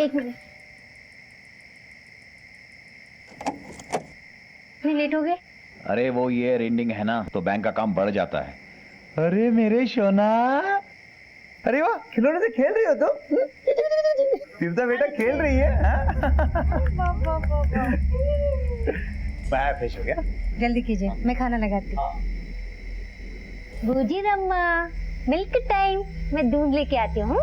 एक minute, late हो गए। अरे वो ये रेंडिंग है ना, तो बैंक का काम बढ़ जाता है। अरे मेरे सोना, अरे वाह, खिलौने से खेल रही हो तुम? तीर्था बेटा खेल रही है। मैं फ्रेश हो गया। जल्दी कीजिए, मैं खाना लगाती हूँ। बूजी रम्मा, मिल्क टाइम, मैं दूध लेके आती हूँ।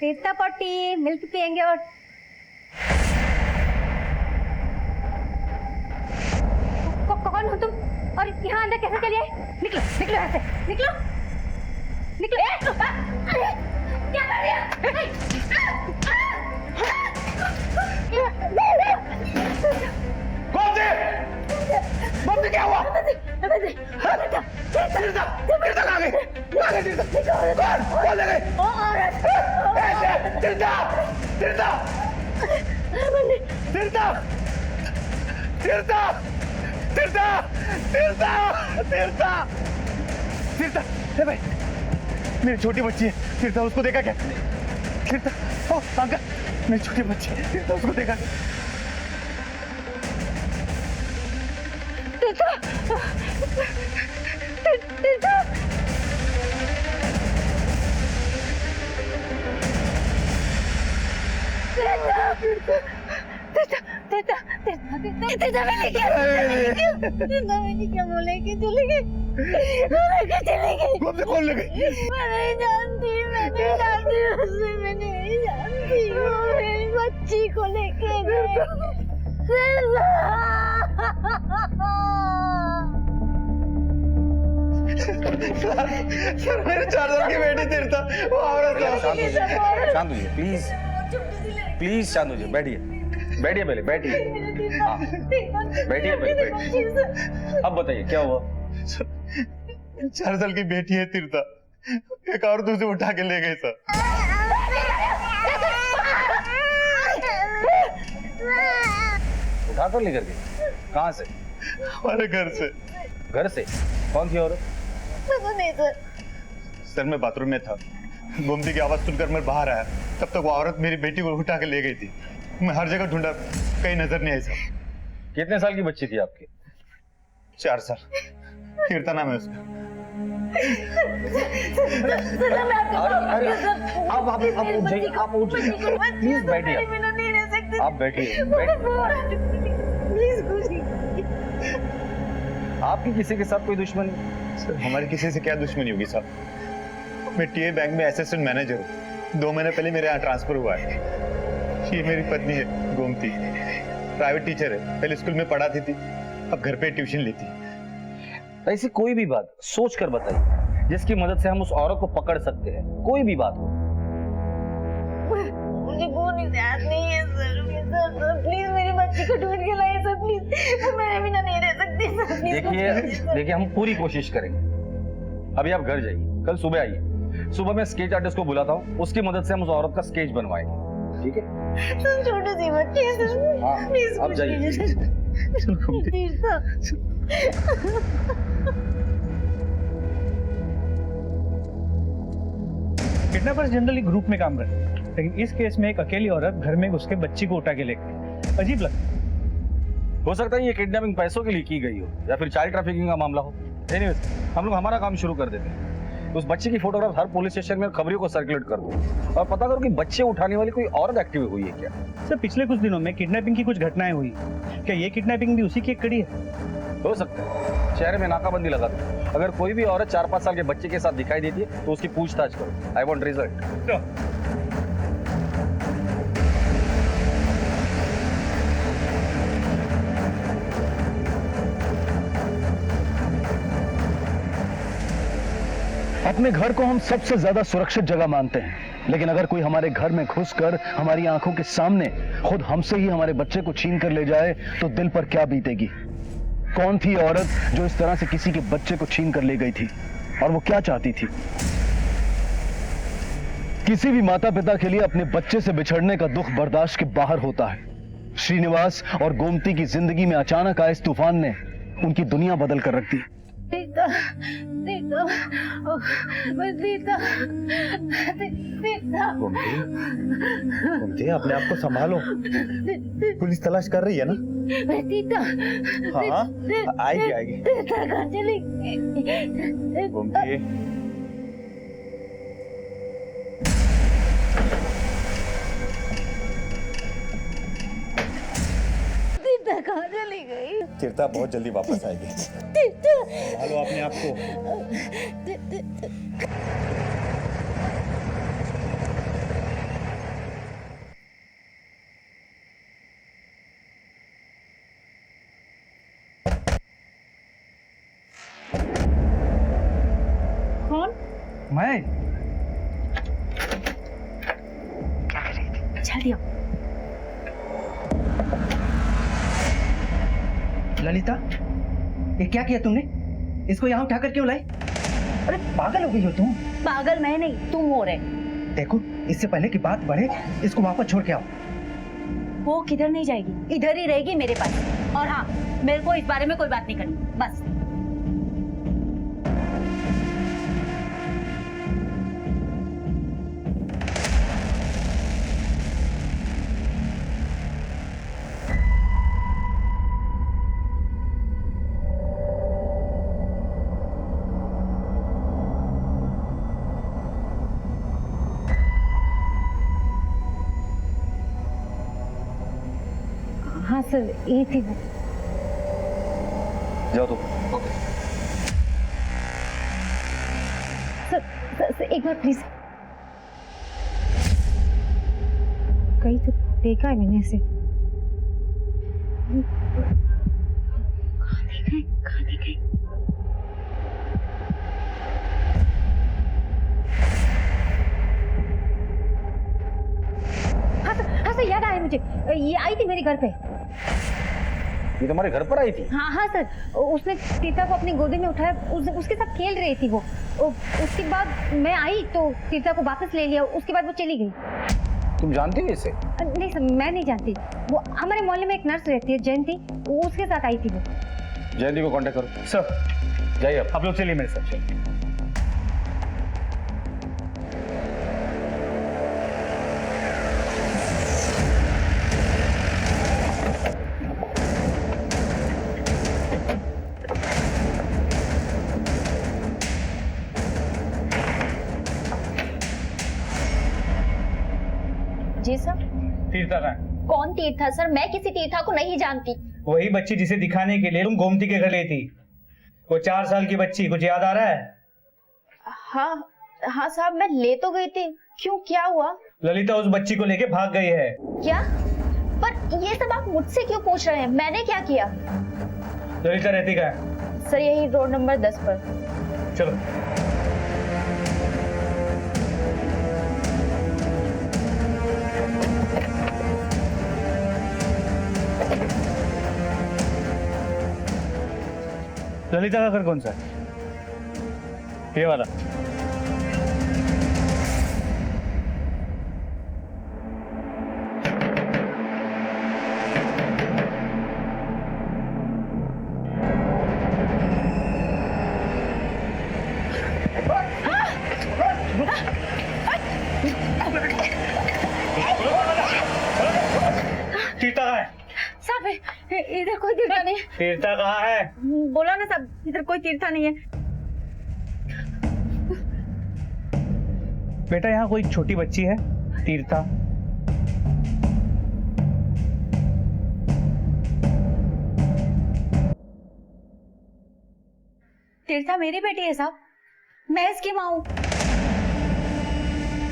तीर्था पट्टी, मिल्क पियेंगे और कौन हो तुम और यहाँ अंदर कैसे चले आए? निकलो निकलो यहाँ से, निकलो निकलो। अरे क्या कर रही हो? कौन से? मम्मी क्या हुआ? तीर्था कहाँ गई? कौन ले गई? तीर्था, तीर्था, तीर्था, तीर्था, तीर्था, तीर्था, तीर्था, तीर्था, हे भाई, मेरी छोटी बच्ची है। तीर्था, उसको देखा क्या? तीर्था, ओ अंकल, मेरी छोटी बच्ची है। तीर्था, उसको देखा? तीर्था, तीर्था, मैंने क्या बोला कि चले गए? चले गए? कौन ले गई? मैं नहीं जानती, मैं नहीं जानती, उससे मैं नहीं जानती। वो मेरी बच्ची को लेके गए। सर, मेरे 4 साल की बेटी तीर्था, वो औरत है। शांत हो जाइए, शांत हो जाइए, प्लीज प्लीज शांत हो जाइए। बैठिए, बैठिए पहले, बैठिए। हाँ, बैठिए पहले, बैठिए। अब बताइए क्या हुआ? 4 साल की बेटी है तीर्था, एक औरत उसे उठा के ले गई सर। उठा कर लेकर गए? कहाँ से? हमारे घर से। घर से? कौन थी औरत? नहीं सर। सर, मैं बाथरूम में था, गोमती की आवाज सुनकर मैं बाहर आया, तब तक वो औरत मेरी बेटी को उठा के ले गई थी। मैं हर जगह ढूंढा, कहीं नजर नहीं आई सर। कितने साल की बच्ची थी आपकी? 4 साल। तीर्था नाम है उसका। अरे आप उठ जाइए, आप उठ जाइए, प्लीज बैठिए। आप बैठिए, आपकी किसी के साथ कोई दुश्मनी? सर, हमारी किसी से क्या दुश्मनी होगी साहब? मैं टीए बैंक में असिस्टेंट मैनेजर हूँ। 2 महीने पहले मेरे यहाँ ट्रांसफर हुआ है। ये मेरी पत्नी है गोमती, प्राइवेट टीचर है, पहले स्कूल में पढ़ाती थी, अब घर पे ट्यूशन लेती। ऐसी कोई भी बात सोच कर बताइए जिसकी मदद से हम उस औरत को पकड़ सकते हैं, कोई भी बात हो। मुझे फोन याद नहीं है सर, प्लीज मेरी बच्ची को ढूंढ के लाइए सर, प्लीज। मेरे बिना नहीं रह सकती सर, प्लीज। देखिए हम पूरी कोशिश करेंगे। अभी आप घर जाइए, कल सुबह आइए। सुबह मैं स्केच आर्टिस्ट को बुलाता हूँ, उसकी मदद से हम उस औरत का स्केच बनवाएंगे, ठीक है? तुम छोटी सी बच्ची है सर, हाँ, प्लीज आप जाइए। तीर्था। किडनैपर्स जनरली ग्रुप में काम करते हैं, लेकिन इस केस में एक अकेली औरत घर में घुस के बच्ची को उठा के ले गई। अजीब लगता हो सकता है ये किडनैपिंग पैसों के लिए की गई हो या फिर चाइल्ड ट्रैफिकिंग का मामला हो। एनीवेज, हम लोग हमारा काम शुरू कर देते हैं। उस बच्चे की फोटोग्राफ हर पुलिस स्टेशन में खबरों को सर्कुलेट कर दो और पता करो कि बच्चे उठाने वाली कोई औरत एक्टिव हुई है क्या। सर, पिछले कुछ दिनों में किडनैपिंग की कुछ घटनाएं हुई, क्या ये किडनैपिंग भी उसी की एक कड़ी है? हो सकता है। शहर में नाकाबंदी लगा दो, अगर कोई भी औरत 4-5 साल के बच्चे के साथ दिखाई देती है तो उसकी पूछताछ करो। I want result. अपने घर को हम सबसे ज्यादा सुरक्षित जगह मानते हैं, लेकिन अगर कोई हमारे घर में घुसकर हमारी आंखों के सामने खुद हमसे ही हमारे बच्चे को छीन कर ले जाए तो दिल पर क्या बीतेगी। कौन थी औरत जो इस तरह से किसी के बच्चे को छीन कर ले गई थी? और वो क्या चाहती थी। किसी भी माता पिता के लिए अपने बच्चे से बिछड़ने का दुख बर्दाश्त के बाहर होता है। श्रीनिवास और गोमती की जिंदगी में अचानक आए इस तूफान ने उनकी दुनिया बदल कर रख दी। सीता, सीता, सीता, सीता। गोमती, अपने आप को संभालो, पुलिस तलाश कर रही है ना। सीता, हाँ, आएगी आएगी। सीता कहाँ चली गई? गोमती, सीता कहाँ चली गई? तीर्था बहुत जल्दी वापस आएगी। सीता, संभालो अपने आप को। कौन? मैं चल दिया। ललिता, ये क्या किया तुमने? इसको यहाँ उठाकर क्यों लाई? अरे पागल हो गई हो तुम। पागल मैं नहीं, तुम हो रहे। देखो, इससे पहले कि बात बढ़े, इसको वापस छोड़ के आओ। वो किधर नहीं जाएगी, इधर ही रहेगी मेरे पास। और हाँ, मेरे को इस बारे में कोई बात नहीं करनी, बस। हाँ सर, ये थी वो। जाओ तो। सर, एक बार प्लीज। कहीं तो देखा है मैंने इसे। कहाँ देखा है? हाँ सर, याद आया मुझे। ये आई थी मेरे घर पे। ये तुम्हारे घर पर आई थी? हाँ सर, उसने तीर्था को अपनी गोदी में उठाया, उसके साथ खेल रही थी वो। उसके बाद मैं आई तो तीर्था को वापस ले लिया, उसके बाद वो चली गई। तुम जानती हो इसे? नहीं सर, मैं नहीं जानती। वो हमारे मोहल्ले में एक नर्स रहती है, जयंती, उसके साथ आई थी वो। जयंती को कांटेक्ट करो। सर, जाइए आप लोग चलिए मेरे साथ। चलिए। जी सर। तीर्था कहाँ है? कौन तीर्था सर? मैं किसी तीर्था को नहीं जानती। वही बच्ची जिसे दिखाने के लिए तुम गोमती के घर गई थी। वो 4 साल की बच्ची, कुछ याद आ रहा है? हाँ हाँ साहब, मैं ले तो गई थी। क्यों, क्या हुआ? ललिता उस बच्ची को लेके भाग गई है। क्या? पर ये सब आप मुझसे क्यों पूछ रहे हैं? मैंने क्या किया? ललिता रहती कहाँ है? सर, यही रोड नंबर 10 पर। चलो। ललिता का घर कौन सा है? ये वाला। तीर्था कहाँ है? साहब, इधर कोई तीर्था नहीं। तीर्था कहाँ है? बोला ना साहब, इधर कोई तीर्था नहीं है। बेटा, यहाँ कोई छोटी बच्ची है तीर्था? तीर्था मेरी बेटी है साहब, मैं इसकी माँ हूँ।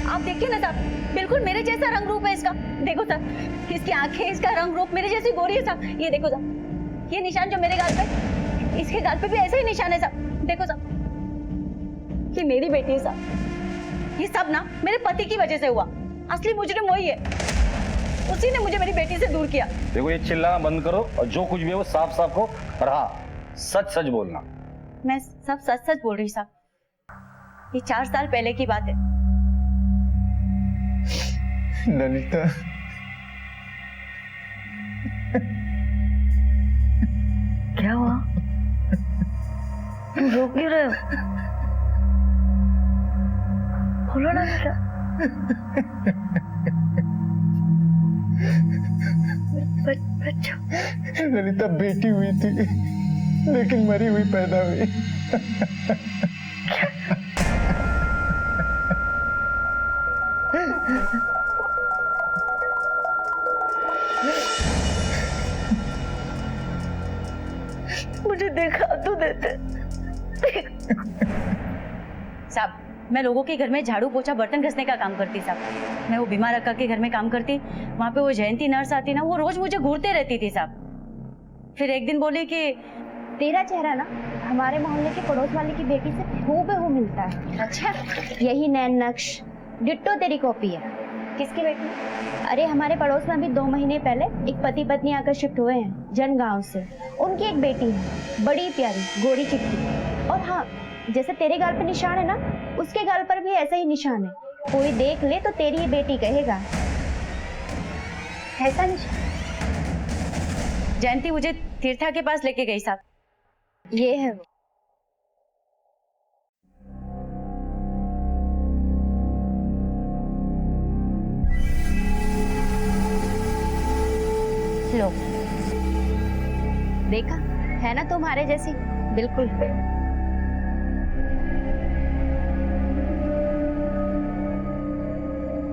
आप देखिए ना साहब, बिल्कुल मेरे जैसा रंग रूप है इसका। देखो साहब, इसकी आंखें, इसका रंग रूप मेरे जैसी गोरी है साहब। ये देखो साहब, ये निशान जो मेरे गाल पे, इसके गाल पे भी ऐसे ही निशान है साहब। देखो साहब, ये मेरी बेटी है साहब। ये सब ना मेरे पति की वजह से हुआ। असली मुजरिम वही है, उसी ने मुझे मेरी बेटी से दूर किया। देखो, ये चिल्लाना बंद करो और जो कुछ भी है वो साफ साफ हो। और हाँ, सच सच बोलना। मैं सब सच सच बोल रही साहब। ये 4 साल पहले की बात है। ललिता, क्या हुआ? तुम रो क्यों रहे हो? बोलो ना बेटा। बच्चों, ललिता बेटी हुई थी लेकिन मरी हुई पैदा हुई। मुझे देखा तो देते। साहब, मैं लोगों के घर में झाड़ू पोछा बर्तन घसने का काम करती साहब। मैं वो बीमार अक्का के घर में काम करती, वहां पे वो जयंती नर्स आती ना, वो रोज मुझे घूरते रहती थी साहब। फिर एक दिन बोली कि तेरा चेहरा ना हमारे मोहल्ले के पड़ोस वाले की बेटी से हूबहू मिलता है। अच्छा, यही नैन नक्श, डिट्टो तेरी कॉपी है। किसकी बेटी? अरे हमारे पड़ोस में अभी 2 महीने पहले एक पति पत्नी आकर शिफ्ट हुए हैं जन गांव से। उनकी एक बेटी है, बड़ी प्यारी गोरी चिट्टी। और हाँ, जैसे तेरे गाल पे निशान है ना, उसके गाल पर भी ऐसा ही निशान है। कोई देख ले तो तेरी ही बेटी कहेगा। ऐसा निशान? जयंती मुझे तीर्था के पास लेके गई साहब। ये है वो। लो, देखा है ना तुम्हारे जैसी बिल्कुल।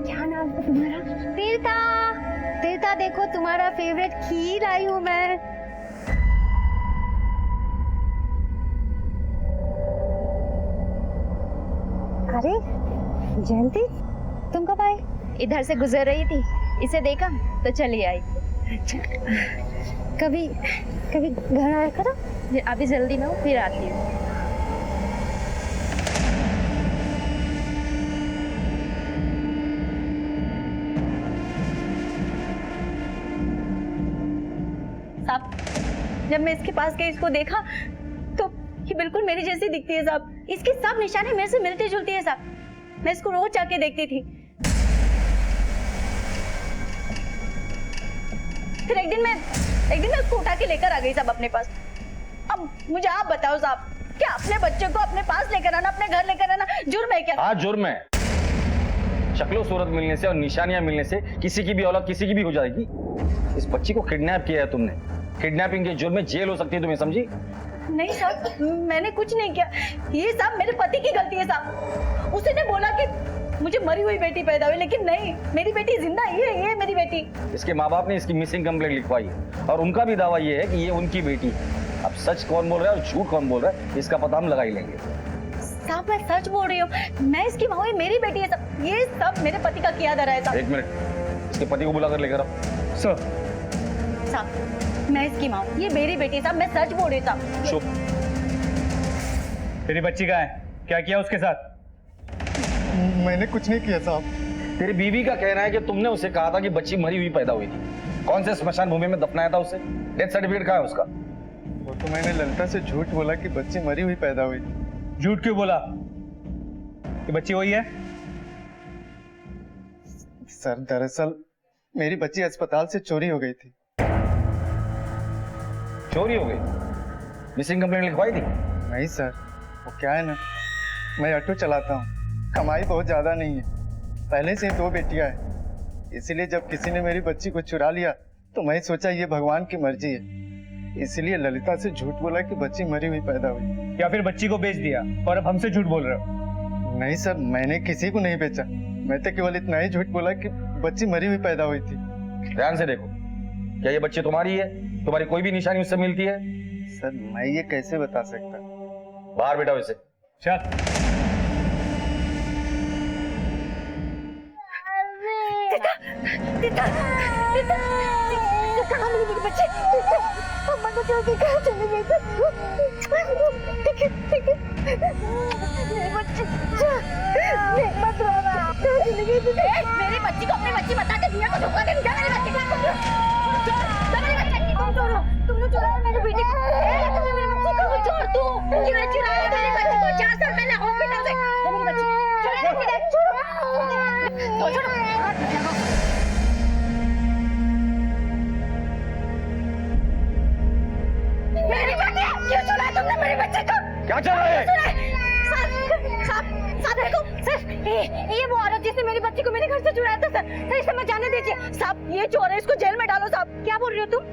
क्या नाम है तुम्हारा? तीर्था। तीर्था, देखो तुम्हारा फेवरेट खीर आई हूँ मैं। अरे जयंती, तुम कब आई? इधर से गुजर रही थी, इसे देखा तो चली आई। कभी कभी घर आया करो, अभी जल्दी में हूँ, फिर आती हूँ। साहब, जब मैं इसके पास गई, इसको देखा तो ये बिल्कुल मेरी जैसी दिखती है साहब। इसके सब निशाने मेरे से मिलती जुलती है साहब। मैं इसको रोज जाके देखती थी। फिर एक दिन मैं इसको उठा के लेकर आ गई साहब अपने पास। अब मुझे आप बताओ साहब, क्या अपने बच्चे को अपने पास लेकर आना, अपने घर लेकर आना जुर्म है क्या? हाँ, जुर्म है। शक्लो सूरत मिलने से और निशानियां मिलने से किसी की भी औलाद किसी की भी हो जाएगी। इस बच्ची को किडनैप किया है तुमने। किडनैपिंग के जुर्म में जेल हो सकती है, तुम्हें समझी? नहीं साहब, मैंने कुछ नहीं किया। ये साहब मेरे पति की गलती है साहब। उसने बोला कि मुझे मरी हुई बेटी पैदा हुई, लेकिन नहीं, मेरी बेटी जिंदा ही है। ये मेरी बेटी। इसके माँ बाप ने इसकी मिसिंग कंप्लेंट लिखवाई है और उनका भी दावा ये है कि ये उनकी बेटी है। अब सच कौन बोल रहा है और झूठ कौन बोल रहा है, इसका पता हम लगा ही लेंगे। साहब, मैं सच बोल रही हूँ, मैं इसकी माँ हूँ, ये मेरी बेटी है साहब। ये सब मेरे पति का किया धरा है साहब। एक मिनट, इसके पति को बुलाकर लेकर आओ। सर, साहब, मैं इसकी माँ हूँ, ये मेरी बेटी है साहब। मैं सच बोल रही हूँ साहब। चुप। तेरी बच्ची कहाँ है? क्या किया उसके साथ? मैंने कुछ नहीं किया साहब। तेरी बीवी का कहना है कि तुमने उसे कहा था कि बच्ची मरी हुई पैदा हुई थी। कौन से स्मशान भूमि में दफनाया था उसे? डेथ सर्टिफिकेट कहाँ है उसका? वो तो मैंने ललिता से झूठ बोला कि बच्ची मरी हुई पैदा हुई। झूठ क्यों बोला? कि बच्ची वही है? सर, दरअसल मेरी बच्ची अस्पताल से चोरी हो गई थी। चोरी हो गई? मिसिंग कंप्लेंट लिखवाई थी? नहीं सर, वो क्या है ना, मैं ऑटो चलाता हूँ, कमाई बहुत ज्यादा नहीं है, पहले से 2 बेटियां हैं, इसीलिए जब किसी ने मेरी बच्ची को चुरा लिया तो मैं सोचा ये भगवान की मर्जी है, इसलिए ललिता से झूठ बोला कि बच्ची मरी हुई पैदा हुई। या फिर बच्ची को बेच दिया और अब हमसे झूठ बोल रहे हो? नहीं सर, मैंने किसी को नहीं बेचा, मैं तो केवल इतना ही झूठ बोला कि बच्ची मरी हुई पैदा हुई थी। ध्यान से देखो, क्या ये बच्ची तुम्हारी है? तुम्हारी कोई भी निशानी उससे मिलती है? सर, मैं ये कैसे बता सकता? बाहर बेटा वैसे। चल। कहाँ मिली मेरी बच्ची? अम्मा को छोड़ के कहाँ चली गई? ठीक है, मेरी बच्ची मत रोना। कहाँ चली गई? मेरी बच्ची को अपनी बच्ची बता के दिया को धोखा दे दिया। मेरी बच्ची तुमने चुराया मेरी बेटी को। मेरी बच्ची को छोड़ तू। किसने चुराया मेरी बच्ची को? 4 साल पहले हॉस्पिटल से मेरी बच्ची बच्चे को क्या चल रहा है? साहब देखो सर, ये वो औरत जिसने मेरी बच्ची को मेरे घर से चुराया था सर इसे मत जाने दीजिए साहब, ये चोर है, इसको जेल में डालो साहब। क्या बोल रही हो तुम?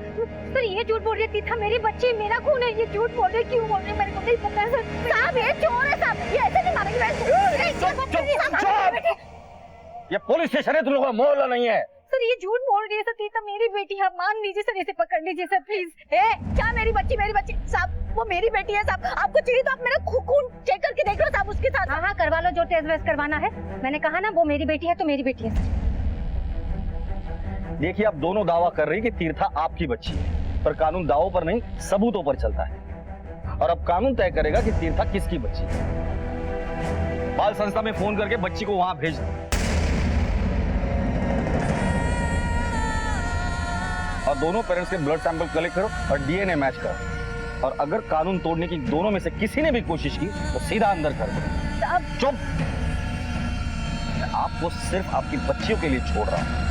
सर ये झूठ बोल रही थी, मेरी बच्ची मेरा खून है, ये झूठ बोल रही, क्यों बोल रही मेरे को नहीं पता है सर। साहब ये चोर है साहब, ये ऐसे नहीं मारेंगे। ये पुलिस स्टेशन है, तुम लोगों का मोहल्ला नहीं है। सर ये झूठ बोल रही है सर, तीर्था मेरी बेटी है, आप मान लीजिए सर, इसे पकड़ लीजिए सर प्लीज। क्या मेरी बच्ची साहब, वो मेरी बेटी है साहब, आपको चाहिए तो आप मेरा खून चेक करके देख लो साहब उसके साथ। हाँ करवा लो जो टेस्ट वेस्ट करवाना है, मैंने कहा ना वो मेरी बेटी है तो मेरी बेटी है सर। देखिए आप दोनों दावा कर रही कि तीर्था आपकी बच्ची है, पर कानून दावों पर नहीं सबूतों पर चलता है, और अब कानून तय करेगा कि तीर्था किसकी बच्ची है। बाल संस्था में फोन करके बच्ची को वहां भेज दो, और दोनों पेरेंट्स के ब्लड सैंपल कलेक्ट करो और डीएनए मैच करो, और अगर कानून तोड़ने की दोनों में से किसी ने भी कोशिश की तो सीधा अंदर कर दो। चुप, मैं आपको सिर्फ आपकी बच्चियों के लिए छोड़ रहा हूं।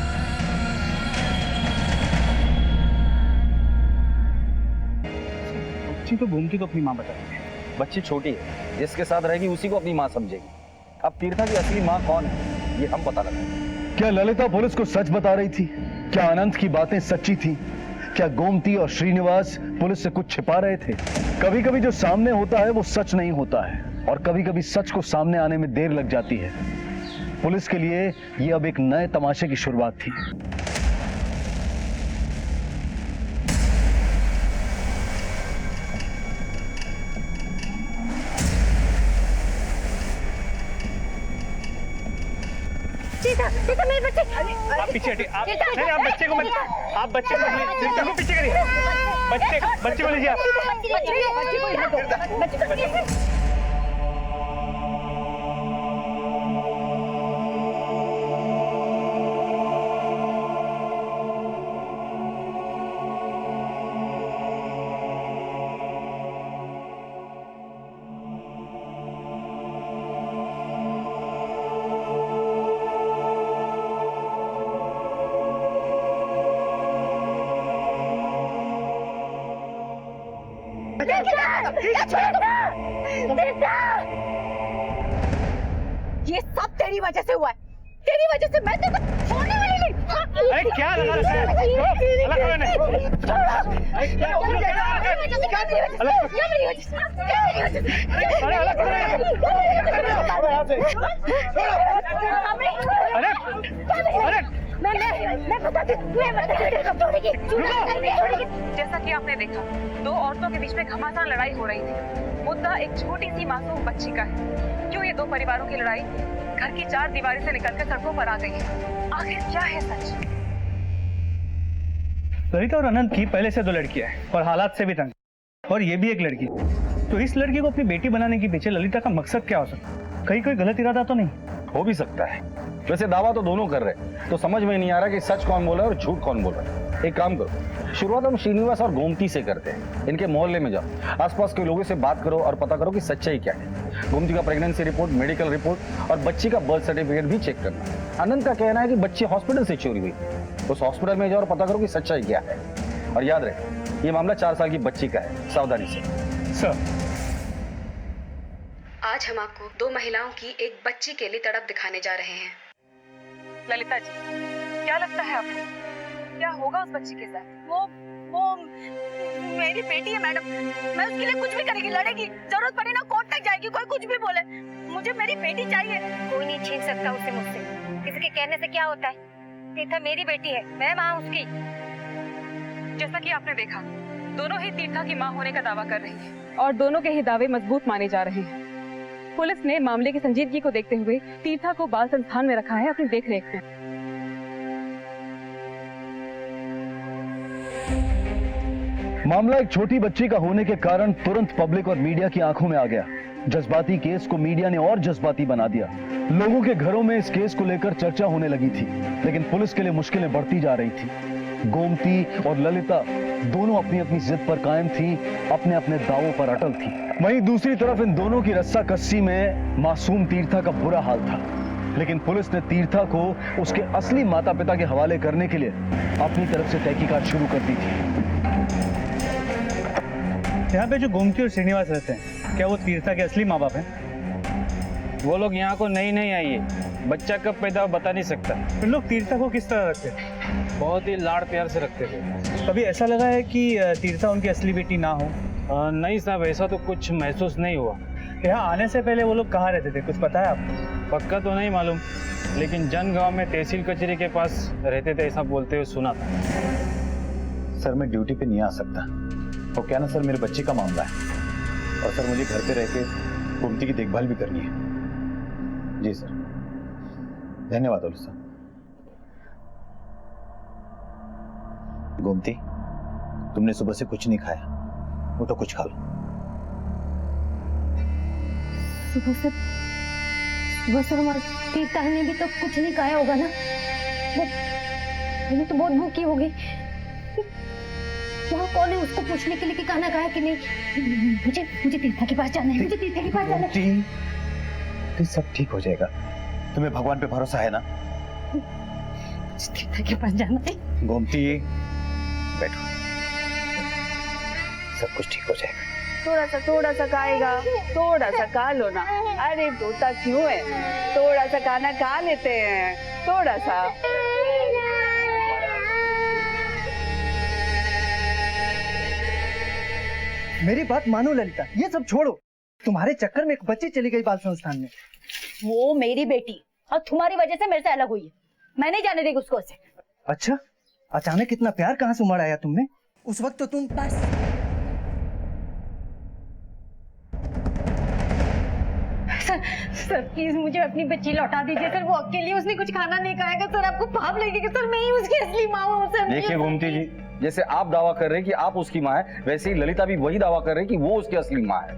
बच्ची तो गोमती को अपनी माँ बताएगी। बच्ची छोटी है, जिसके साथ रहेगी उसी को अपनी माँ समझेगी। अब तीर्था की असली माँ कौन है ये हम पता लगाएंगे। क्या ललिता पुलिस को सच बता रही थी? क्या अनंत की बातें सच्ची थी? क्या गोमती और श्रीनिवास पुलिस से कुछ छिपा रहे थे? कभी कभी जो सामने होता है वो सच नहीं होता है, और कभी कभी सच को सामने आने में देर लग जाती है। पुलिस के लिए ये अब एक नए तमाशे की शुरुआत थी। तीर्था मेरी बच्ची। आप पीछे हटिए, आप नहीं, आप बच्चे को मत, आप बच्चे को पीछे करिए, बच्चे को लीजिए आप। ये सब तेरी वजह से हुआ है, तेरी वजह से मैं तेरे को छोड़ने वाली नहीं। अरे क्या लगा रखा है? अलग करो इन्हें। अरे अलग करो जैसा कि आपने देखा, दो औरतों के बीच में घमासान लड़ाई हो रही थी। मुद्दा एक छोटी सी मासूम बच्ची का है। क्यों ये दो परिवारों की लड़ाई घर की चार दीवारी से निकलकर सड़कों पर आ गई है? आखिर क्या है सच? ललिता और अनंत की पहले से दो लड़कियां हैं और हालात से भी तंग, और ये भी एक लड़की। तो इस लड़की को अपनी बेटी बनाने के पीछे ललिता का मकसद क्या हो सकता है? कहीं कोई गलत इरादा तो नहीं? हो भी सकता है। वैसे दावा तो दोनों कर रहे, तो समझ में नहीं आ रहा कि सच कौन बोला और झूठ कौन बोला। एक काम करो, शुरुआत हम श्रीनिवास और गोमती से करते हैं। इनके मोहल्ले में जाओ, आसपास के लोगों से बात करो और पता करो कि सच्चाई क्या है। गोमती का प्रेगनेंसी रिपोर्ट, मेडिकल रिपोर्ट और बच्ची का बर्थ सर्टिफिकेट भी चेक करना। अनंत का कहना है कि बच्ची हॉस्पिटल से चोरी हुई, उस हॉस्पिटल में जाओ और पता करो कि सच्चाई क्या है। और याद रहे, ये मामला 4 साल की बच्ची का है, सावधानी से। सर, आज हम आपको दो महिलाओं की एक बच्ची के लिए तड़प दिखाने जा रहे हैं। ललिता जी, क्या लगता है आपको क्या होगा उस बच्ची के साथ? वो मेरी बेटी है मैडम, मैं उसके लिए कुछ भी करेगी, लड़ेगी, जरूरत पड़ी ना कोर्ट तक जाएगी, कोई कुछ भी बोले, मुझे मेरी बेटी चाहिए। कोई नहीं छीन सकता उसे मुझसे, किसी के कहने से क्या होता है? तीर्था मेरी बेटी है, मैं माँ उसकी। जैसा कि आपने देखा, दोनों ही तीर्था की मां होने का दावा कर रही है, और दोनों के ही दावे मजबूत माने जा रहे हैं। पुलिस ने मामले की संजीदगी को देखते हुए तीर्था को बाल संस्थान में रखा है अपनी देखरेख में। मामला एक छोटी बच्ची का होने के कारण तुरंत पब्लिक और मीडिया की आंखों में आ गया। जज्बाती केस को मीडिया ने और जज्बाती बना दिया। लोगों के घरों में इस केस को लेकर चर्चा होने लगी थी, लेकिन पुलिस के लिए मुश्किलें बढ़ती जा रही थी। गोमती और ललिता दोनों अपनी अपनी जिद पर कायम थी, अपने अपने दावों पर अटल थी। वहीं दूसरी तरफ इन दोनों की रस्साकस्सी में मासूम तीर्था का बुरा हाल था, लेकिन पुलिस ने तीर्था को उसके असली माता पिता के हवाले करने के लिए अपनी तरफ से तहकीकात शुरू कर दी थी। यहाँ पे जो गोमती और श्रीनिवास रहते हैं क्या वो तीर्था के असली माँ बाप हैं? वो लोग यहाँ को नहीं आई है, बच्चा कब पैदा हो बता नहीं सकता। फिर लोग तीर्था को किस तरह रखते थे? बहुत ही लाड़ प्यार से रखते थे। कभी ऐसा लगा है कि तीर्था उनकी असली बेटी ना हो? नहीं साहब, ऐसा तो कुछ महसूस नहीं हुआ। यहाँ आने से पहले वो लोग कहाँ रहते थे, कुछ पता है आपको? पक्का तो नहीं मालूम, लेकिन जन गांव में तहसील कचहरी के पास रहते थे ऐसा बोलते हुए सुना था। सर मैं ड्यूटी पे नहीं आ सकता। वो क्या ना सर, मेरे बच्चे का मामला है और सर मुझे घर पे रह के गोमती की देखभाल भी करनी है। जी सर, धन्यवाद ओलू सर। गोमती, तुमने सुबह से कुछ नहीं खाया, वो तो कुछ खा लो। सुबह से हमारे तीर्था ने भी तो कुछ नहीं खाया होगा ना। मैंने तो बहुत भूखी होगी। वहाँ कौन है उसको पूछने के लिए कि खाना खाया कि नहीं? मुझे तीर्था के पास जाना है, मुझे तीर्था के पास जाना है। तो सब ठीक हो जाएगा, तुम्हें भगवान पे भरोसा है ना? तीर्था के पास जाना है। गोमती बैठो, सब कुछ ठीक हो जाएगा। थोड़ा सा खाएगा, थोड़ा सा खा लो ना। अरे रोता क्यों है? थोड़ा सा खाना खा लेते हैं, थोड़ा सा। मेरी बात मानो ललिता, ये सब छोड़ो। तुम्हारे चक्कर में एक बच्ची चली गई बाल संस्थान में। वो मेरी बेटी और तुम्हारी वजह से मेरे से अलग हुई है। मैं नहीं जाने देगी उसको ऐसे। अच्छा, अचानक इतना प्यार कहाँ से उमड़ आया तुमने? उस वक्त तो तुम बस सर प्लीज मुझे अपनी बच्ची लौटा दीजिए सर। वो अकेली, उसने कुछ खाना नहीं खाएगा सर। आपको पाप लगेगा सर, मैं ही उसकी असली माँ हूँ सर। देखिए गोमती जी, जैसे आप दावा कर रहे हैं कि आप उसकी माँ है, वैसे ही ललिता भी वही दावा कर रही है कि वो उसकी असली माँ है।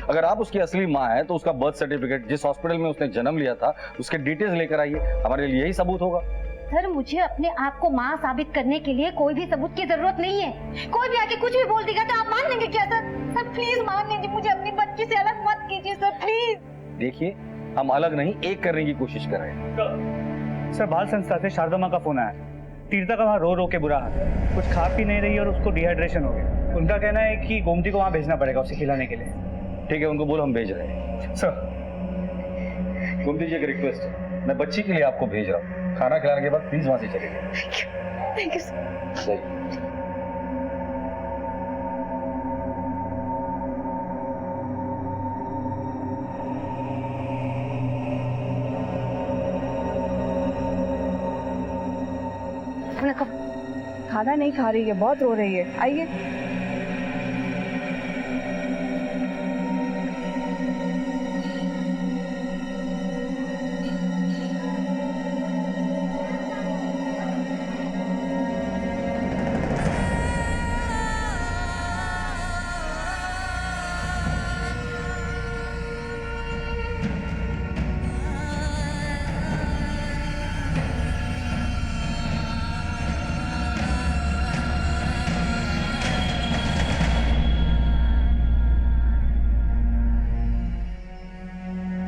अगर आप उसकी असली माँ है तो उसका बर्थ सर्टिफिकेट, जिस हॉस्पिटल में उसने जन्म लिया था, उसके डिटेल्स लेकर आइए, हमारे लिए यही सबूत होगा। सर मुझे अपने आप को माँ साबित करने के लिए कोई भी सबूत की जरूरत नहीं है। कोई भी आके कुछ भी बोल देगा तो आप मान लेंगे क्या सर? सर प्लीज मान लीजिए, मुझे अपनी बच्ची से अलग मत कीजिए सर, प्लीज। देखिए, हम अलग नहीं, एक करने की कोशिश कर रहे हैं। सर बाल संस्था से शारदा माँ का फोन आया। तीर्था का वहाँ रो रो के बुरा हाल है, कुछ खा पी नहीं रही और उसको डिहाइड्रेशन हो गया। उनका कहना है कि गोमती को वहाँ भेजना पड़ेगा उसे खिलाने के लिए। ठीक है, उनको बोलो हम भेज रहे हैं। सर गोमती जी एक रिक्वेस्ट है, मैं बच्ची के लिए आपको भेज रहा हूँ। खाना खिलाने के बाद प्लीज वहां से चले जाइए। Thank you sir. सही। खाना नहीं खा रही है, बहुत रो रही है। आइए।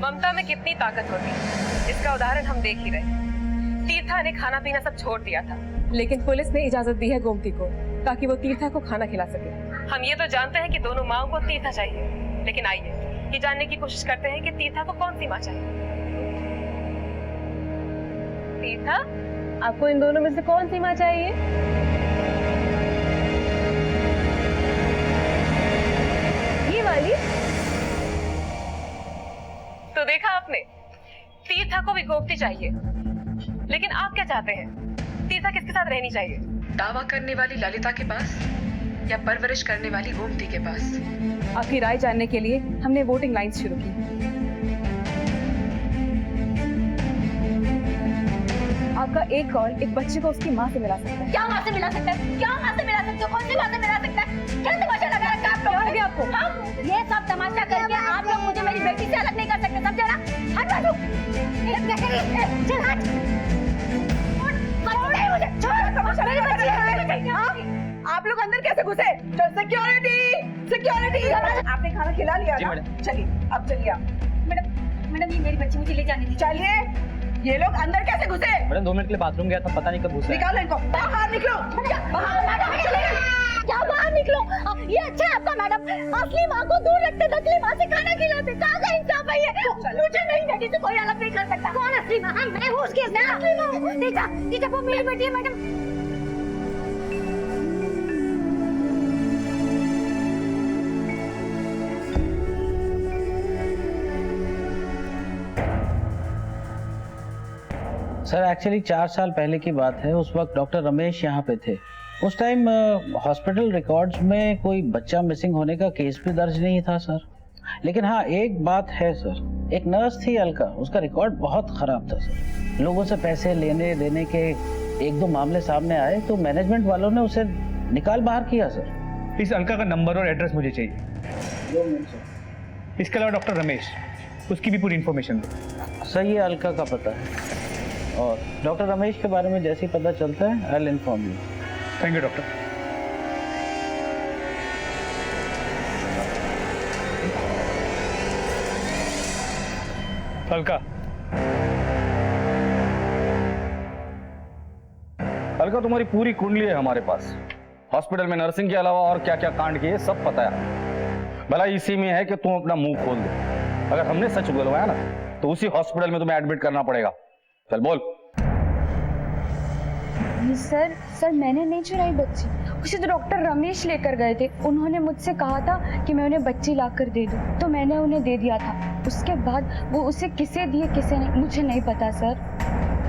ममता में कितनी ताकत होती है, इसका उदाहरण हम देख ही रहे। तीर्था ने खाना पीना सब छोड़ दिया था, लेकिन पुलिस ने इजाजत दी है गोमती को ताकि वो तीर्था को खाना खिला सके। हम ये तो जानते हैं कि दोनों माओं को तीर्था चाहिए, लेकिन आइए ये जानने की कोशिश करते हैं कि तीर्था को कौन सी माँ चाहिए। तीर्था, आपको इन दोनों में से कौन सी माँ चाहिए? ये वाली? तो देखा आपने, तीर्था को भी गोमती चाहिए, लेकिन आप क्या चाहते हैं? तीर्था किसके साथ रहनी चाहिए? दावा करने वाली ललिता के पास या परवरिश करने वाली गोमती के पास? आपकी राय जानने के लिए हमने वोटिंग लाइंस शुरू की। आपका एक कॉल एक बच्चे को उसकी माँ से मिला सकता है। क्या माँ से मिला सकता है? क्या माँ से मिला सकते हो? कौन सी माँ से मिला सकता है? क्या तमाशा लगा रखा है आप लोगों ने? आपको ये सब तमाशा करके आप लोग मुझे मेरी बेटी से अलग नहीं कर सकते, समझे ना? हट बाजू। चल हट। मुझे छोड़, मेरी बच्ची है। आप लोग अंदर कैसे घुसे? Security, security. आपने खाना खिला लिया ना? चलिए, अब चलिए आप। मैडम ये मेरी बच्ची, मुझे ले जाने दीजिए। चलिए। ये लोग अंदर कैसे घुसे? मैडम 2 मिनट के लिए बाथरूम गया था, पता नहीं कब घुसा। निकालो इनको, बाहर निकलो। क्या बाहर निकलो? ये अच्छा है आपका मैडम, असली माँ को दूर रखते, नकली माँ से खाना खिलाते। कहाँ का इंसाफ है ये? मुझे मेरी बेटी से कोई अलग नहीं कर सकता। कौन असली माँ? मैं हूँ उसकी असली माँ। टीचा, टीचा वो मेरी बेटी है मैडम। सर एक्चुअली 4 साल पहले की बात है। उस वक्त डॉक्टर रमेश यहाँ पे थे। उस टाइम हॉस्पिटल रिकॉर्ड्स में कोई बच्चा मिसिंग होने का केस भी दर्ज नहीं था सर। लेकिन हाँ, एक बात है सर, एक नर्स थी अलका, उसका रिकॉर्ड बहुत खराब था सर। लोगों से पैसे लेने देने के 1-2 मामले सामने आए तो मैनेजमेंट वालों ने उसे निकाल बाहर किया सर। इस अलका का नंबर और एड्रेस मुझे चाहिए। इसके अलावा डॉक्टर रमेश, उसकी भी पूरी इन्फॉर्मेशन दो। सर ये अलका का पता है और डॉक्टर रमेश के बारे में जैसे ही पता चलता है I will inform you. Thank you doctor. Alka, Alka तुम्हारी पूरी कुंडली है हमारे पास। हॉस्पिटल में नर्सिंग के अलावा और क्या क्या कांड किए सब पता है। भला इसी में है कि तुम अपना मुंह खोल दो। अगर हमने सच बुलवाया ना तो उसी हॉस्पिटल में तुम्हें एडमिट करना पड़ेगा। चल बोल। सर मैंने नहीं चुराई बच्ची, उसे तो डॉक्टर रमेश लेकर गए थे। उन्होंने मुझसे कहा था कि मैं उन्हें बच्ची लाकर दे दूं, तो मैंने उन्हें दे दिया था। उसके बाद वो उसे किसे दिए किसे नहीं मुझे नहीं पता सर।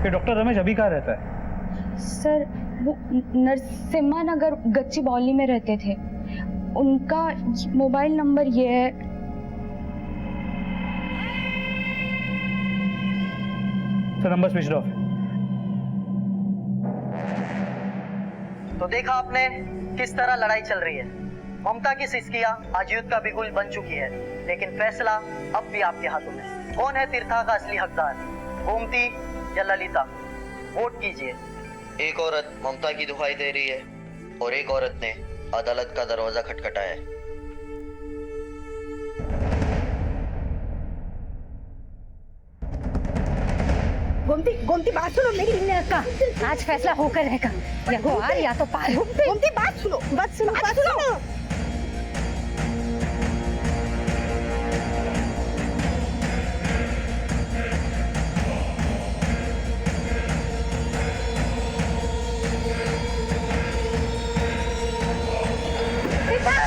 ये डॉक्टर रमेश अभी कहाँ रहता है? सर वो नरसिम्हा नगर गच्ची बौली में रहते थे। उनका मोबाइल नंबर ये है। सर नंबर स्विच ऑफ है। तो देखा आपने किस तरह लड़ाई चल रही है। ममता की सिसकिया आज युद्ध का बिगुल बन चुकी है, लेकिन फैसला अब भी आपके हाथों में। कौन है तीर्था का असली हकदार, गोमती या ललिता? वोट कीजिए। एक औरत ममता की दुहाई दे रही है और एक औरत ने अदालत का दरवाजा खटखटाया है। गोमती, गोमती बात सुनो मेरी का। आज फैसला होकर रहेगा, या वो हार या तो पार। गोमती बात सुनो, बात सुनो, बात सुनो।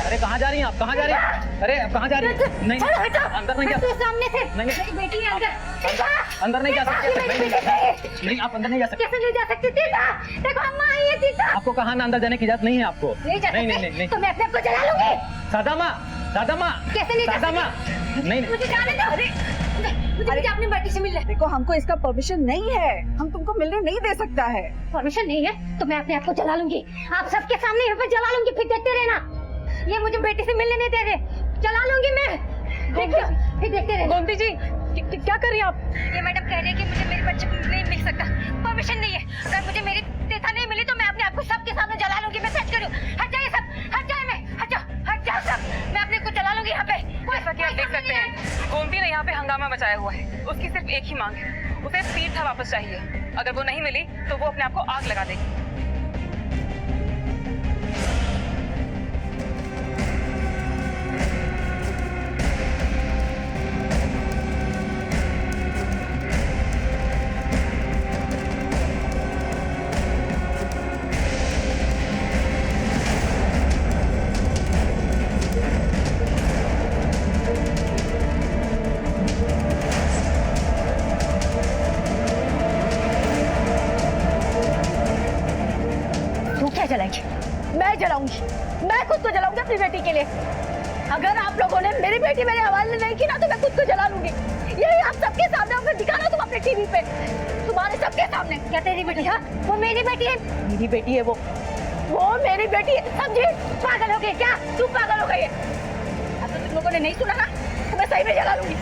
अरे कहाँ जा रही हैं आप? कहाँ जा रही हैं? अरे आप कहाँ जा रही हैं? नहीं अंदर नहीं जा। सामने से नहीं मेरी बेटी है अंदर। अंदर नहीं जा सकते। नहीं आप अंदर नहीं जा सकते। कैसे नहीं जा सकती? तीता, देखो अम्मा आई है। तीता, आपको कहाँ ना अंदर जाने की इजाजत नहीं है आपको। नहीं, तो मैं अपने आप को जला लूंगी। सादा माँ, कैसे नहीं जा सादा माँ, नहीं मुझे जाने दो। मुझे अपनी बेटी से मिलने। देखो हमको इसका परमिशन नहीं है, हम तुमको मिलने नहीं दे सकता है। परमिशन नहीं है तो मैं अपने आप को जला लूंगी। आप सबके सामने यहाँ पे जला लूंगी, फिर देखते रहना। ये मुझे बेटी से मिलने नहीं दे रहे, जला लूंगी मैं। फिर देखते रहना। गोमती जी क्या कर रही हैं आप? ये मैडम कह रही है कि मुझे मेरे बच्चे को नहीं मिल सकता, परमिशन नहीं है। अगर मुझे मेरी तीता नहीं मिली तो मैं अपने आप को सबके सामने जला लूंगी। मैं सच करूँ। हट जाइए सब, हट जाए। मैं हट जाओ सब। मैं अपने को जला लूंगी यहाँ पे। जैसा कि आप देख सकते हैं गोमती ने यहाँ पे हंगामा मचाया हुआ है। उसकी सिर्फ एक ही मांग है, उसे तीर्था वापस चाहिए। अगर वो नहीं मिली तो वो अपने आप को आग लगा देगी। जलाएंगे, मैं जलाऊंगी। मैं खुद को जलाऊंगी अपनी बेटी के लिए। अगर आप लोगों ने मेरी बेटी मेरे हवाले नहीं की ना तो मैं खुद को जला लूंगी। यही आप सबके सामने और फिर दिखाना तुम अपने टीवी पे, तुम्हारे सबके सामने। क्या तेरी बेटी? हाँ वो मेरी बेटी है। मेरी बेटी है वो मेरी बेटी है। समझी? पागल हो गई क्या? तू पागल हो गई है। अब तो तुम लोगों ने नहीं सुना ना तो मैं सही में जला लूंगी।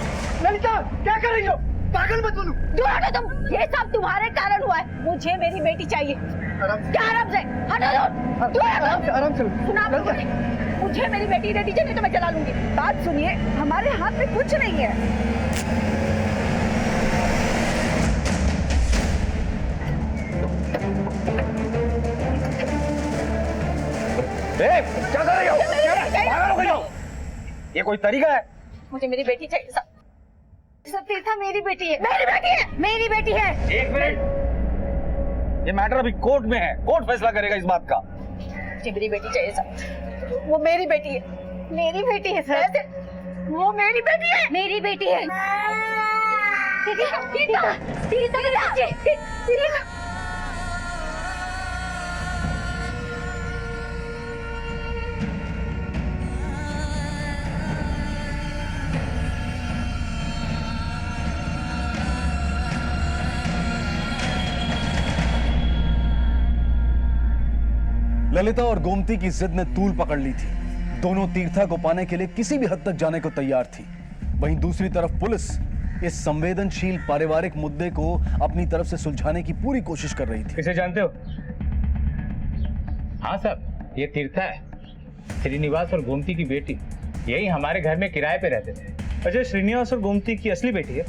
ललिता क्या कर रही हो? पागल मत बोलो। दूर हटो तुम, ये सब तुम्हारे कारण हुआ है। मुझे मेरी बेटी चाहिए। क्या आराम से हटो, दूर हटो। आराम से सुना मुझे मेरी बेटी दे दीजिए, नहीं तो मैं जला लूंगी। बात सुनिए, हमारे हाथ में कुछ नहीं है। क्या कर रही हो? पागल हो गई हो? ये कोई तरीका है? मुझे मेरी बेटी चाहिए सर। सर तीर्था मेरी बेटी है, मेरी बेटी है, मेरी बेटी है। एक मिनट, ये मैटर अभी कोर्ट में है, कोर्ट फैसला करेगा इस बात का। मुझे मेरी बेटी चाहिए सर, वो मेरी बेटी है, मेरी बेटी है सर, वो मेरी बेटी है, मेरी बेटी है। तीर्था, तीर्था, तीर्था मेरी बच्ची, तीर्था। ललिता और गोमती की जिद ने तूल पकड़ ली थी। दोनों तीर्था को पाने के लिए किसी भी हद तक जाने को तैयार थी। वहीं दूसरी तरफ पुलिस इस संवेदनशील पारिवारिक मुद्दे को अपनी तरफ से सुलझाने की पूरी कोशिश कर रही थी। इसे जानते हो? हाँ साहब, ये तीर्था है, श्रीनिवास और गोमती की बेटी। यही हमारे घर में किराए पे रहते थे। अच्छा, श्रीनिवास और गोमती की असली बेटी है?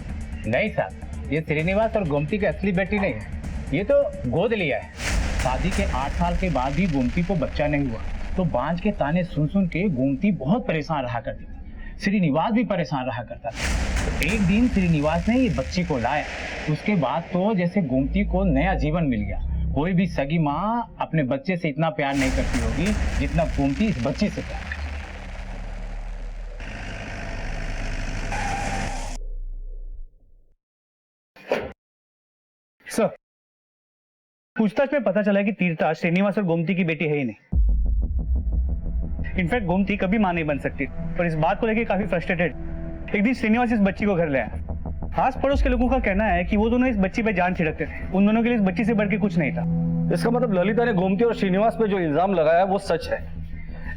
नहीं साहब, ये श्रीनिवास और गोमती की असली बेटी नहीं है, ये तो गोद लिया है। शादी के 8 साल के बाद भी गोमती को बच्चा नहीं हुआ, तो बांझ के ताने सुन सुन के गोमती बहुत परेशान रहा करती थी। श्रीनिवास भी परेशान रहा करता था। तो एक दिन श्रीनिवास ने ये बच्ची को लाया। उसके बाद तो जैसे गोमती को नया जीवन मिल गया। कोई भी सगी माँ अपने बच्चे से इतना प्यार नहीं करती होगी जितना गोमती इस बच्ची से प्यार करती। सर, पूछताछ में पता चला कि तीर्था श्रीनिवास और गोमती की बेटी है ही नहीं। इनफैक्ट गोमती कभी मां नहीं बन सकती, और इस बात को लेकर काफी फ्रस्ट्रेटेड। एक दिन श्रीनिवास इस बच्ची को घर ले आया। आस पड़ोस के लोगों का कहना है कि वो दोनों इस बच्ची पे जान छिड़कते थे। उन दोनों के लिए इस बच्ची से बढ़ के कुछ नहीं था। इसका मतलब ललिता ने गोमती और श्रीनिवास पे जो इल्जाम लगाया वो सच है।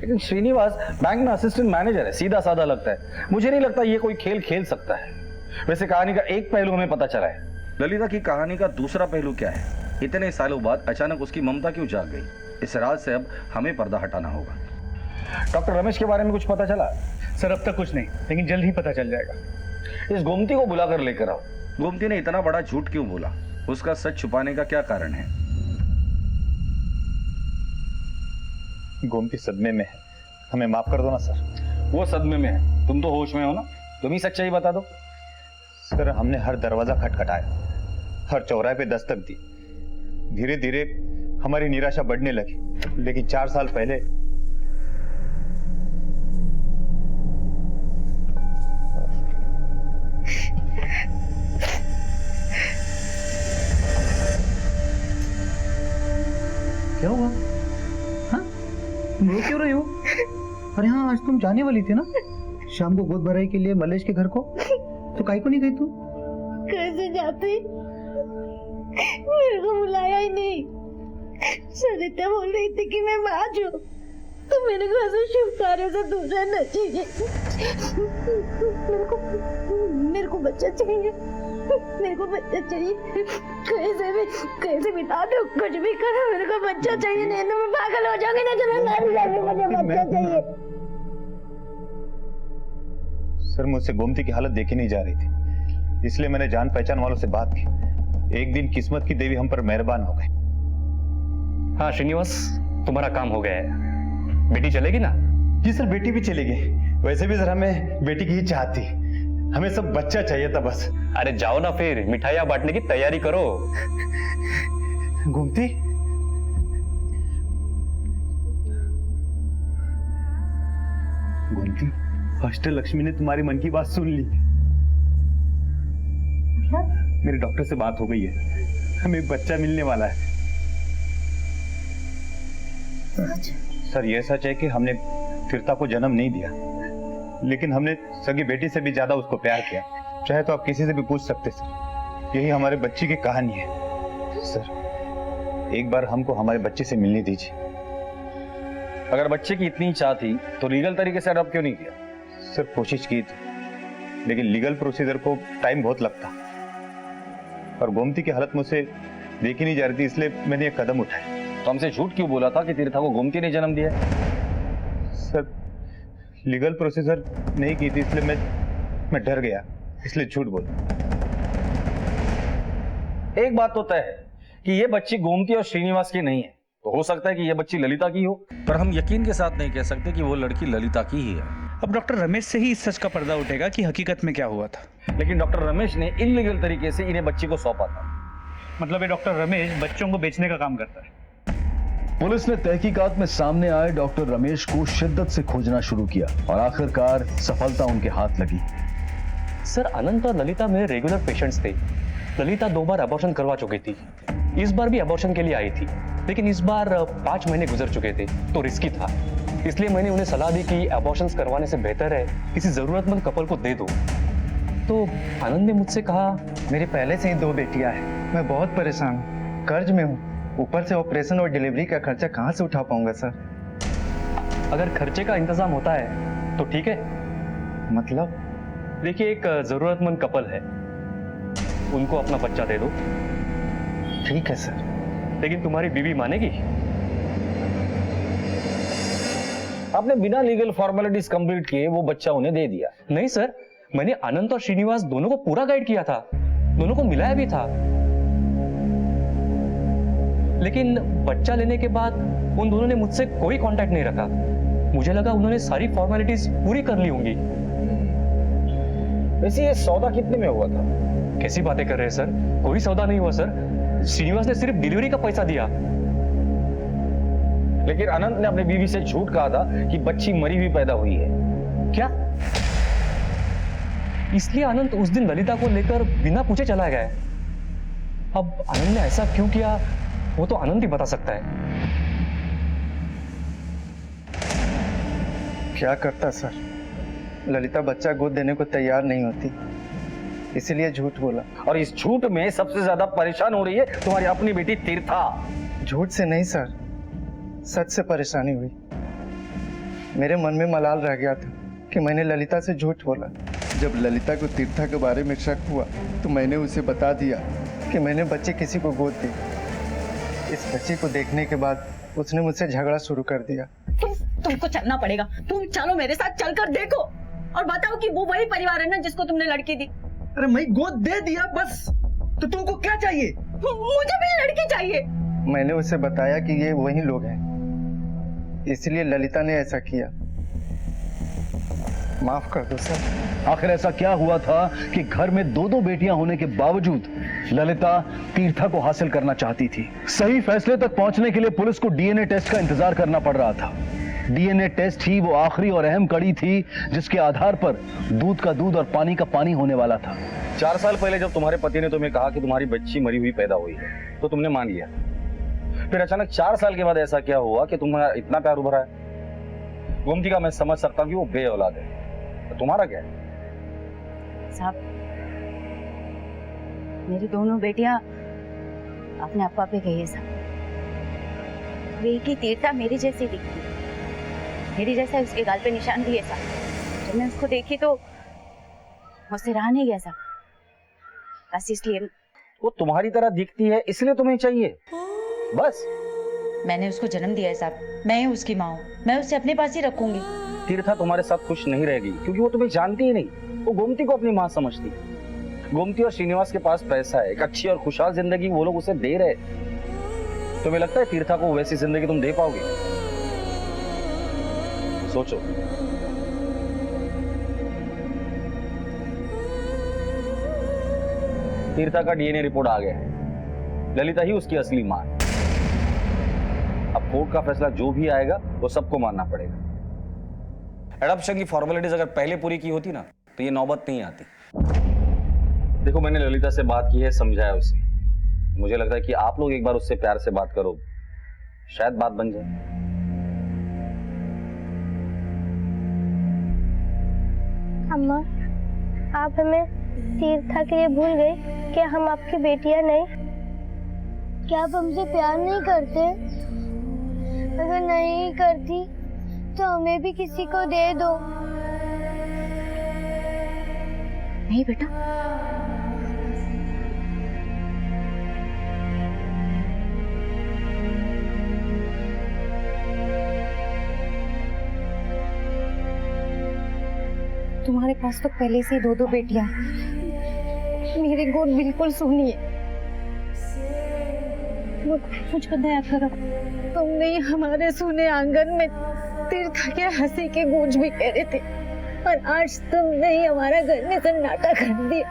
लेकिन श्रीनिवास बैंक में असिस्टेंट मैनेजर है, सीधा साधा लगता है। मुझे नहीं लगता ये कोई खेल खेल सकता है। वैसे कहानी का एक पहलू हमें पता चला है। ललिता की कहानी का दूसरा पहलू क्या है? इतने सालों बाद अचानक उसकी ममता क्यों जाग गई? इस राज से अब हमें पर्दा हटाना होगा। डॉक्टर रमेश के बारे में कुछ पता चला? सर, अब तक कुछ नहीं, लेकिन जल्द ही पता चल जाएगा। इस गोमती को बुलाकर लेकर आओ। गोमती ने इतना बड़ा झूठ क्यों बोला? उसका सच छुपाने का क्या कारण है? गोमती सदमे में है, हमें माफ कर दो ना सर। वो सदमे में है, तुम तो होश में हो ना, तुम ही सच्चाई बता दो। सर, हमने हर दरवाजा खटखटाया, हर चौराहे पे दस्तक दी। धीरे धीरे हमारी निराशा बढ़ने लगी, लेकिन 4 साल पहले क्या हुआ? हाँ? तुम रो क्यों रही हो? अरे हाँ, आज तुम जाने वाली थी ना शाम को गोद भराई के लिए मलेश के घर को, तो काहे को नहीं गई तू? कैसे जाती? मेरे को बुलाया ही नहीं। सरिता बोल रही थी कि मैं बाज हूँ, तो मेरे को ऐसे शुभ कार्य से दूर रहना चाहिए। मेरे को बच्चा चाहिए, मेरे को बच्चा चाहिए। कैसे भी डांटो, कुछ भी करो, मेरे को बच्चा चाहिए। नहीं तो मैं पागल हो जाऊंगी, नहीं तो मैं मर जाऊंगी। मुझे बच्चा चाहिए। सर, मुझसे गोमती की हालत देखी नहीं जा रही थी, इसलिए मैंने जान पहचान वालों से बात की। एक दिन किस्मत की देवी हम पर मेहरबान हो गई। हाँ श्रीनिवास, तुम्हारा काम हो गया है। बेटी चलेगी ना? जी सर, बेटी भी चलेगी। वैसे भी सर हमें बेटी की ही चाहत थी, हमें सब बच्चा चाहिए था बस। अरे जाओ ना फिर, मिठाइयां बांटने की तैयारी करो। गोमती, गोमती, अष्टलक्ष्मी ने तुम्हारी मन की बात सुन ली। मेरे डॉक्टर से बात हो गई है, हमें एक बच्चा मिलने वाला है। सर, यह सच है कि हमने तीर्था को जन्म नहीं दिया, लेकिन हमने सगी बेटी से भी ज्यादा उसको प्यार किया। चाहे तो आप किसी से भी पूछ सकते सर, यही हमारे बच्चे की कहानी है। सर, एक बार हमको हमारे बच्चे से मिलने दीजिए। अगर बच्चे की इतनी इच्छा थी तो लीगल तरीके से अडॉप्ट क्यों नहीं किया? सर, कोशिश की थी, लेकिन लीगल प्रोसीजर को टाइम बहुत लगता, और गोमती की हालत मुझसे देखी नहीं जा रही थी, इसलिए मैंने एक कदम उठाया। तो हमसे झूठ क्यों बोला था कि तीर्था को गोमती ने जन्म दिया? सर, लीगल प्रोसीजर नहीं की थी, इसलिए मैं डर गया, इसलिए झूठ बोला। एक बात तो तय है कि ये बच्ची गोमती और श्रीनिवास की नहीं है, तो हो सकता है कि ये बच्ची ललिता की हो, पर हम यकीन के साथ नहीं कह सकते कि वो लड़की ललिता की ही है। अब डॉक्टर रमेश से ही इस सच का पर्दा उठेगा कि हकीकत में क्या हुआ था। लेकिन डॉक्टर रमेश ने इलीगल तरीके से इन्हें बच्ची को सौंपा था। मतलब ये डॉक्टर रमेश बच्चों को बेचने का काम करता है। पुलिस ने तहकीकात में सामने आए डॉक्टर रमेश को शिद्दत से खोजना शुरू किया और आखिरकार सफलता उनके हाथ लगी। सर, अनंत और ललिता मेरे रेगुलर पेशेंट्स थे। ललिता 2 बार अबॉर्शन करवा चुकी थी, इस बार भी अबॉर्शन के लिए आई थी, लेकिन इस बार 5 महीने गुजर चुके थे तो रिस्की था, इसलिए मैंने उन्हें सलाह दी कि अबॉर्शंस करवाने से बेहतर है किसी जरूरतमंद कपल को दे दो। तो आनंद ने मुझसे कहा, मेरी पहले से ही 2 बेटियां हैं, मैं बहुत परेशान हूँ, कर्ज में हूँ, ऊपर से ऑपरेशन और डिलीवरी का खर्चा कहाँ से उठा पाऊंगा सर? अगर खर्चे का इंतजाम होता है तो ठीक है। मतलब? देखिए, एक जरूरतमंद कपल है, उनको अपना बच्चा दे दो। ठीक है सर। लेकिन तुम्हारी बीवी मानेगी? आपने बिना लीगल फॉर्मेलिटीज कंप्लीट किए वो बच्चा उन्हें दे दिया? नहीं सर, मैंने अनंत और श्रीनिवास दोनों को पूरा गाइड किया था, दोनों को मिलाया भी था, लेकिन बच्चा लेने के बाद उन दोनों ने मुझसे कोई कांटेक्ट नहीं रखा। मुझे लगा उन्होंने सारी फॉर्मेलिटीज पूरी कर ली होंगी। वैसे ये सौदा कितने में हुआ था? कैसी बातें कर रहे हैं सर, कोई सौदा नहीं हुआ सर, श्रीनिवास ने सिर्फ डिलीवरी का पैसा दिया। लेकिन अनंत ने अपनी बीवी से झूठ कहा था कि बच्ची मरी हुई पैदा हुई है। क्या? इसलिए अनंत उस दिन ललिता को लेकर बिना पूछे चला गया। अब अनंत ने ऐसा क्यों किया वो तो अनंत ही बता सकता है। क्या करता सर, ललिता बच्चा गोद देने को तैयार नहीं होती, इसीलिए झूठ बोला। और इस झूठ में सबसे ज्यादा परेशान हो रही है तुम्हारी अपनी बेटी तीर्था। झूठ से नहीं सर, सच से परेशानी हुई। मेरे मन में मलाल रह गया था कि मैंने ललिता से झूठ बोला। जब ललिता को तीर्था के बारे में शक हुआ तो मैंने उसे बता दिया कि मैंने बच्ची किसी को गोद दी। इस बच्ची को देखने के बाद उसने मुझसे झगड़ा शुरू कर दिया। तुमको चलना पड़ेगा, तुम चलो मेरे साथ, चलकर देखो और बताओ कि वो वही परिवार है ना जिसको तुमने लड़की दी। अरे मैं गोद दे दिया बस, तो तुमको क्या चाहिए? मुझे भी लड़की चाहिए। मैंने उसे बताया कि ये वही लोग हैं, इसलिए ललिता ने ऐसा किया। माफ कर दो सर। आखिर ऐसा क्या हुआ था कि घर में 2 बेटियां होने के बावजूद ललिता तीर्था को हासिल करना चाहती थी? सही फैसले तक पहुंचने के लिए पुलिस को डीएनए टेस्ट का इंतजार करना पड़ रहा था। डीएनए टेस्ट ही वो आखिरी और अहम कड़ी थी जिसके आधार पर दूध का दूध और पानी का पानी होने वाला था। 4 साल पहले जब तुम्हारे पति ने तुम्हें कहा कि तुम्हारी बच्ची मरी हुई पैदा हुई है तो तुमने मान लिया। फिर अचानक 4 साल के बाद ऐसा क्या हुआ कि तुम्हारा इतना प्यार उभरा है? गोमती का मैं समझ सकता हूँ कि वो बे औलाद है, तो तुम्हारा क्या है? साहब, मेरी दोनों बेटियां अपने अप्पा पे गई है साहब। बेटी तीर्था मेरी जैसी दिखती है, मेरी जैसा उसके गाल पे निशान भी है साहब। जब मैं उसको देखी तो मुझसे रहा नहीं गया साहब, बस इसलिए। वो तुम्हारी तरह दिखती है इसलिए तुम्हें चाहिए बस? मैंने उसको जन्म दिया है साहब, मैं उसकी माँ हूँ, मैं उसे अपने पास ही रखूंगी। तीर्था तुम्हारे साथ खुश नहीं रहेगी क्योंकि वो तुम्हें जानती ही नहीं। वो गोमती को अपनी माँ समझती है। गोमती और श्रीनिवास के पास पैसा है, एक अच्छी और खुशहाल जिंदगी वो लोग उसे दे रहे। तुम्हें लगता है तीर्था को वैसी जिंदगी तुम दे पाओगे? सोचो। तीर्था का डीएनए रिपोर्ट आ गया है, ललिता ही उसकी असली मां है। अब कोर्ट का फैसला जो भी आएगा वो सबको मानना पड़ेगा। एडॉप्शन की फॉर्मेलिटीज अगर पहले पूरी की होती ना तो ये नौबत नहीं आती। देखो, मैंने ललिता से बात की है, समझाया उसे। मुझे लगता है कि आप लोग एक बार उससे प्यार से बात करो, शायद बात बन जाए। अम्मा, आप हमें तीर्था के लिए भूल गई? क्या हम आपकी बेटियां नहीं? क्या आप हमसे प्यार नहीं करते? अगर नहीं करती तो हमें भी किसी को दे दो। नहीं बेटा, तुम्हारे पास तो पहले से 2 बेटियां हैं। मेरी गोद बिल्कुल सूनी है। मुझ पर दया करो। तुम नहीं हमारे सूने आंगन में तीर्था के हंसी के गूंज भी कह रहे थे। और आज तुमने ही हमारा घर में सन्नाटा कर दिया।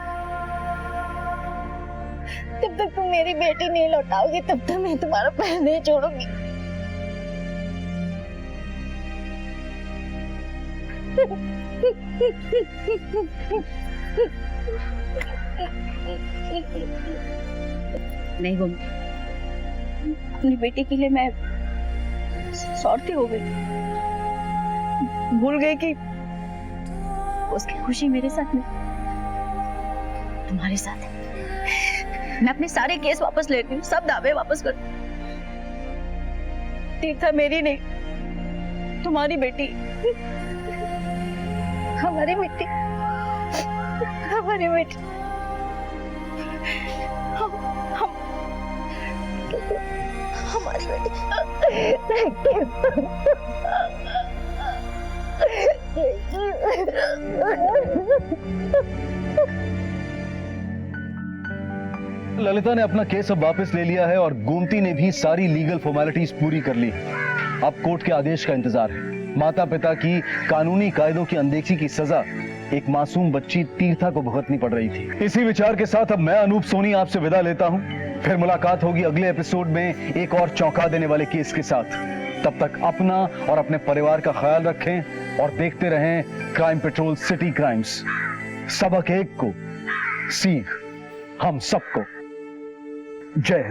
जब तक तुम मेरी बेटी नहीं लौटाओगी तब तक मैं तुम्हारा पैर नहीं छोड़ूंगी। नहीं गोमती, अपनी बेटी के लिए मैं स्वार्थी हो गई, भूल गई कि उसकी खुशी मेरे साथ नहीं, तुम्हारे साथ है। मैं अपने सारे केस वापस लेती हूँ, सब दावे वापस कर। तीर्था मेरी नहीं, तुम्हारी बेटी, हमारी बेटी, हमारी बेटी। हमारी ललिता ने अपना केस अब वापस ले लिया है और गोमती ने भी सारी लीगल फॉर्मेलिटीज पूरी कर ली। अब कोर्ट के आदेश का इंतजार है। माता पिता की कानूनी कायदों की अनदेखी की सजा एक मासूम बच्ची तीर्था को भुगतनी पड़ रही थी। इसी विचार के साथ अब मैं अनूप सोनी आपसे विदा लेता हूं। फिर मुलाकात होगी अगले एपिसोड में एक और चौंका देने वाले केस के साथ। तब तक अपना और अपने परिवार का ख्याल रखें और देखते रहें क्राइम पेट्रोल सिटी क्राइम्स। सबक एक को, सीख हम सबको। जय हिंद।